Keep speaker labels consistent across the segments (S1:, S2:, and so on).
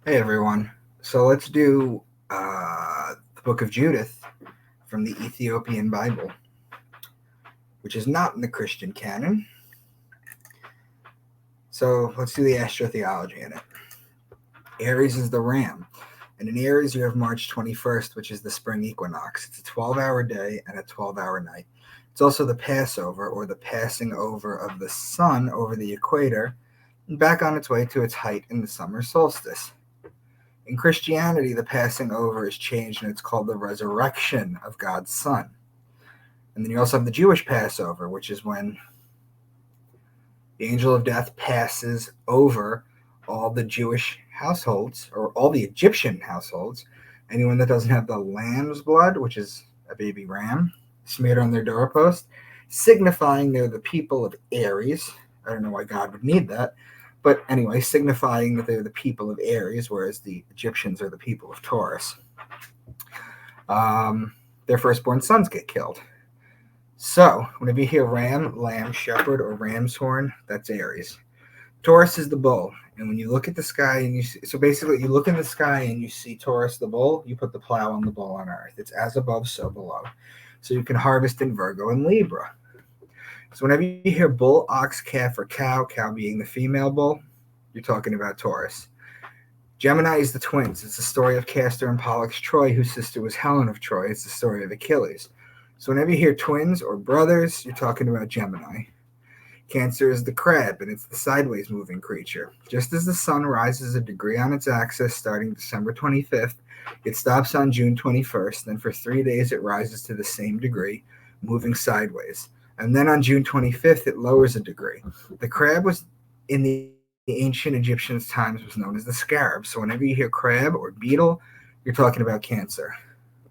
S1: Hey everyone. So let's do the book of Judith from the Ethiopian Bible, which is not in the Christian canon. So let's do the astrotheology in it. Aries is the ram. And in Aries, you have March 21st, which is the spring equinox. It's a 12-hour day and a 12-hour night. It's also the Passover, or the passing over of the sun over the equator, and back on its way to its height in the summer solstice. In Christianity, the passing over is changed and it's called the resurrection of God's Son. And then you also have the Jewish Passover, which is when the angel of death passes over all the Jewish households, or all the Egyptian households. Anyone that doesn't have the lamb's blood, which is a baby ram, smeared on their doorpost, signifying they're the people of Aries. I don't know why God would need that. But anyway, signifying that they're the people of Aries, whereas the Egyptians are the people of Taurus. Their firstborn sons get killed. So, whenever you hear ram, lamb, shepherd, or ram's horn, that's Aries. Taurus is the bull. And when you look at the sky, and so basically you look in the sky and you see Taurus the bull, you put the plow on the bull on earth. It's as above, so below. So you can harvest in Virgo and Libra. So whenever you hear bull, ox, calf, or cow being the female bull, you're talking about Taurus. Gemini is the twins. It's the story of Castor and Pollux Troy, whose sister was Helen of Troy. It's the story of Achilles. So whenever you hear twins or brothers, you're talking about Gemini. Cancer is the crab, and it's the sideways moving creature. Just as the sun rises a degree on its axis starting December 25th, it stops on June 21st. Then for 3 days, it rises to the same degree, moving sideways. And then on June 25th, it lowers a degree. The crab was in the ancient Egyptians' times was known as the scarab. So whenever you hear crab or beetle, you're talking about Cancer.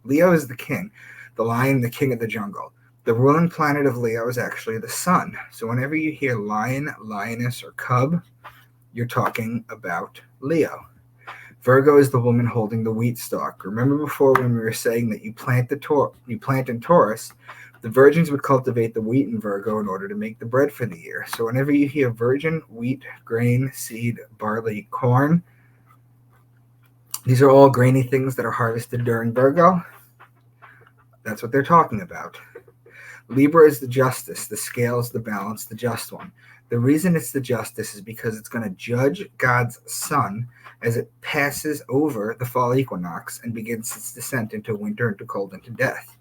S1: Leo is the king, the lion, the king of the jungle. The ruling planet of Leo is actually the sun. So whenever you hear lion, lioness, or cub, you're talking about Leo. Virgo is the woman holding the wheat stalk. Remember before when we were saying that you plant in Taurus, the virgins would cultivate the wheat in Virgo in order to make the bread for the year. So whenever you hear virgin, wheat, grain, seed, barley, corn, these are all grainy things that are harvested during Virgo. That's what they're talking about. Libra is the justice, the scales, the balance, the just one. The reason it's the justice is because it's going to judge God's sun as it passes over the fall equinox and begins its descent into winter, into cold, into death.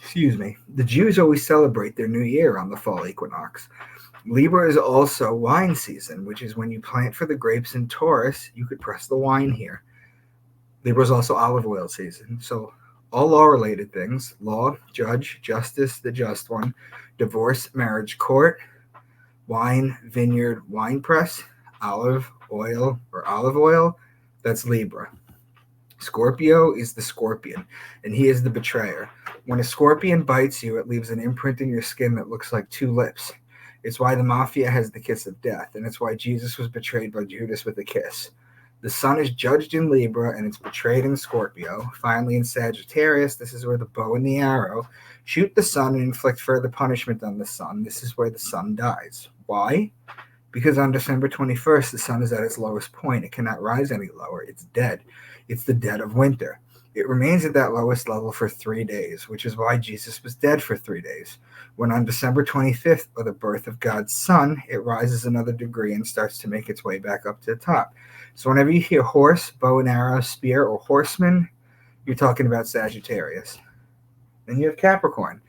S1: Excuse me. The Jews always celebrate their new year on the fall equinox. Libra is also wine season, which is when you plant for the grapes in Taurus, you could press the wine here. Libra is also olive oil season. So all law-related things, law, judge, justice, the just one, divorce, marriage, court, wine, vineyard, wine press, olive oil, that's Libra. Scorpio is the scorpion, and he is the betrayer. When a scorpion bites you, it leaves an imprint in your skin that looks like two lips. It's why the mafia has the kiss of death, and it's why Jesus was betrayed by Judas with a kiss. The sun is judged in Libra, and it's betrayed in Scorpio. Finally, in Sagittarius, this is where the bow and the arrow shoot the sun and inflict further punishment on the sun. This is where the sun dies. Why? Because on December 21st, the sun is at its lowest point. It cannot rise any lower. It's dead. It's the dead of winter. It remains at that lowest level for 3 days, which is why Jesus was dead for 3 days. When on December 25th, or the birth of God's Son, it rises another degree and starts to make its way back up to the top. So whenever you hear horse, bow and arrow, spear, or horseman, you're talking about Sagittarius. Then you have Capricorn,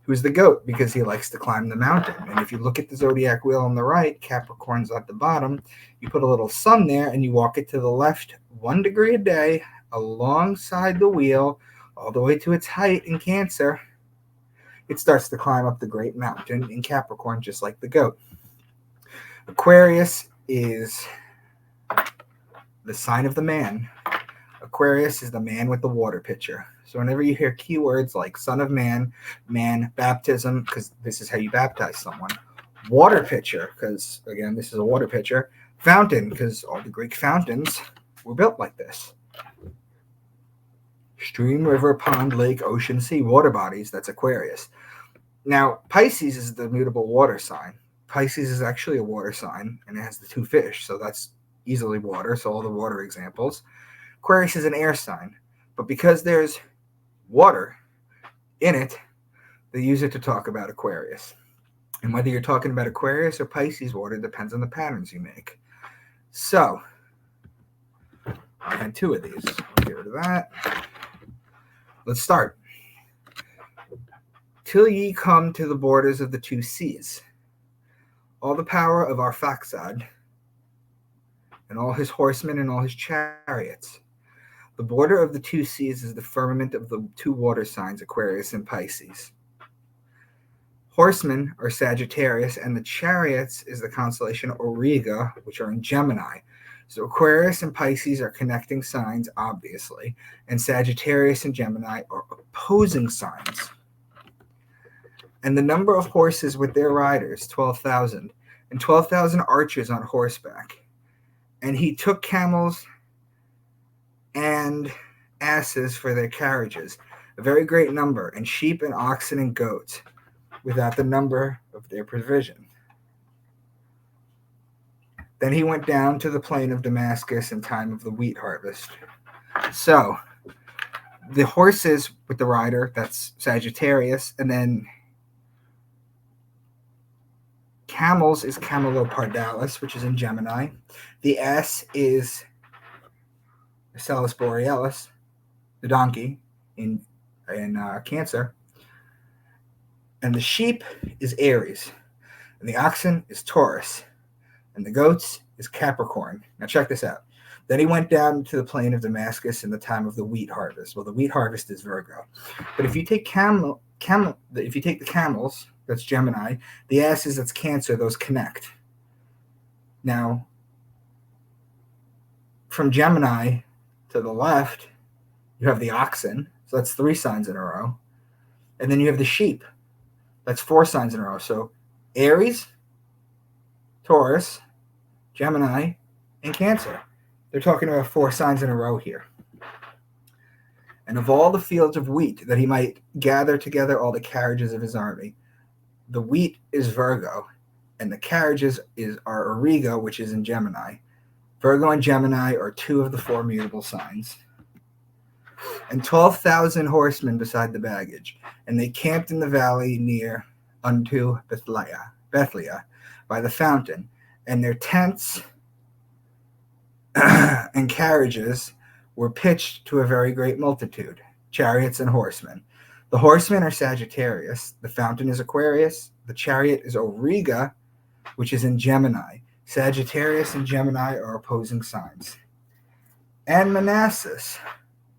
S1: who's the goat because he likes to climb the mountain. And if you look at the zodiac wheel on the right, Capricorn's at the bottom. You put a little sun there and you walk it to the left 1 degree a day alongside the wheel all the way to its height in Cancer. It starts to climb up the great mountain in Capricorn, just like the goat. Aquarius is the sign of the man. Aquarius is the man with the water pitcher. So whenever you hear keywords like son of man, baptism, because this is how you baptize someone, water pitcher, because again, this is a water pitcher, fountain, because all the Greek fountains were built like this. Stream, river, pond, lake, ocean, sea, water bodies, that's Aquarius. Now, Pisces is the mutable water sign. Pisces is actually a water sign, and it has the 2 fish, so that's easily water, so all the water examples. Aquarius is an air sign, but because there's water in it, they use it to talk about Aquarius. And whether you're talking about Aquarius or Pisces water depends on the patterns you make. So, I had two of these. I'll get rid of that. Let's start. Till ye come to the borders of the two seas, all the power of Arphaxad, and all his horsemen and all his chariots. The border of the two seas is the firmament of the two water signs, Aquarius and Pisces. Horsemen are Sagittarius, and the chariots is the constellation Auriga, which are in Gemini. So Aquarius and Pisces are connecting signs, obviously, and Sagittarius and Gemini are opposing signs. And the number of horses with their riders, 12,000, and 12,000 archers on horseback. And he took camels and asses for their carriages, a very great number, and sheep and oxen and goats, without the number of their provision. Then he went down to the plain of Damascus in time of the wheat harvest. So, the horses with the rider, that's Sagittarius, and then camels is Camelopardalis, which is in Gemini. The ass is Salus Borealis, the donkey, in Cancer. And the sheep is Aries. And the oxen is Taurus. And the goats is Capricorn. Now check this out. Then he went down to the plain of Damascus in the time of the wheat harvest. Well, the wheat harvest is Virgo. But if you take if you take the camels, that's Gemini, the asses, that's Cancer, those connect. Now, from Gemini to the left, you have the oxen. So that's 3 signs in a row. And then you have the sheep. That's 4 signs in a row. So Aries, Taurus, Gemini, and Cancer. They're talking about 4 signs in a row here. And of all the fields of wheat that he might gather together all the carriages of his army, the wheat is Virgo, and the carriages are Auriga, which is in Gemini. Virgo and Gemini are 2 of the 4 mutable signs. And 12,000 horsemen beside the baggage, and they camped in the valley near unto Bethlehem by the fountain, and their tents and carriages were pitched to a very great multitude, chariots and horsemen. The horsemen are Sagittarius, the fountain is Aquarius, the chariot is Auriga, which is in Gemini. Sagittarius and Gemini are opposing signs. And Manassas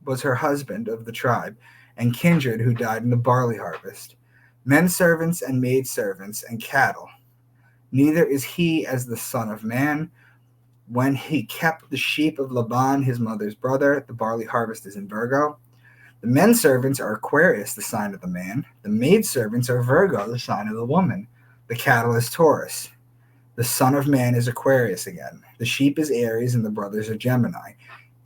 S1: was her husband of the tribe, and kindred who died in the barley harvest, men servants and maid servants and cattle. Neither is he as the son of man. When he kept the sheep of Laban, his mother's brother, the barley harvest is in Virgo. The men servants are Aquarius, the sign of the man. The maid servants are Virgo, the sign of the woman. The cattle is Taurus. The son of man is Aquarius again. The sheep is Aries, and the brothers are Gemini.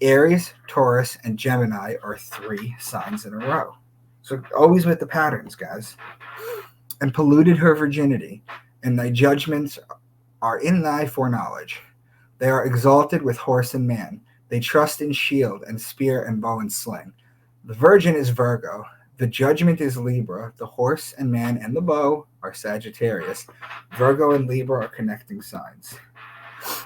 S1: Aries, Taurus, and Gemini are 3 signs in a row. So always with the patterns, guys. And polluted her virginity, and thy judgments are in thy foreknowledge. They are exalted with horse and man. They trust in shield and spear and bow and sling. The virgin is Virgo. The judgment is Libra. The horse and man and the bow are Sagittarius. Virgo and Libra are connecting signs.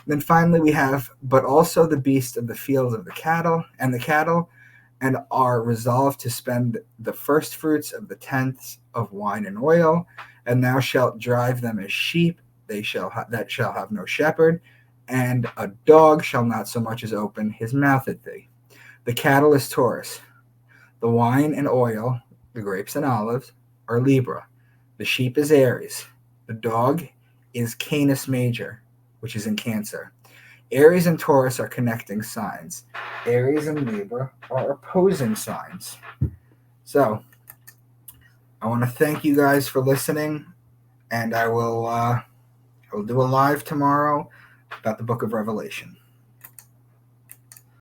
S1: Then finally we have, but also the beast of the fields of the cattle, and are resolved to spend the first fruits of the tenths of wine and oil, and thou shalt drive them as sheep, that shall have no shepherd, and a dog shall not so much as open his mouth at thee. The cattle is Taurus. The wine and oil, the grapes and olives, are Libra. The sheep is Aries. The dog is Canis Major, which is in Cancer. Aries and Taurus are connecting signs. Aries and Libra are opposing signs. So, I want to thank you guys for listening, and I will do a live tomorrow about the book of Revelation.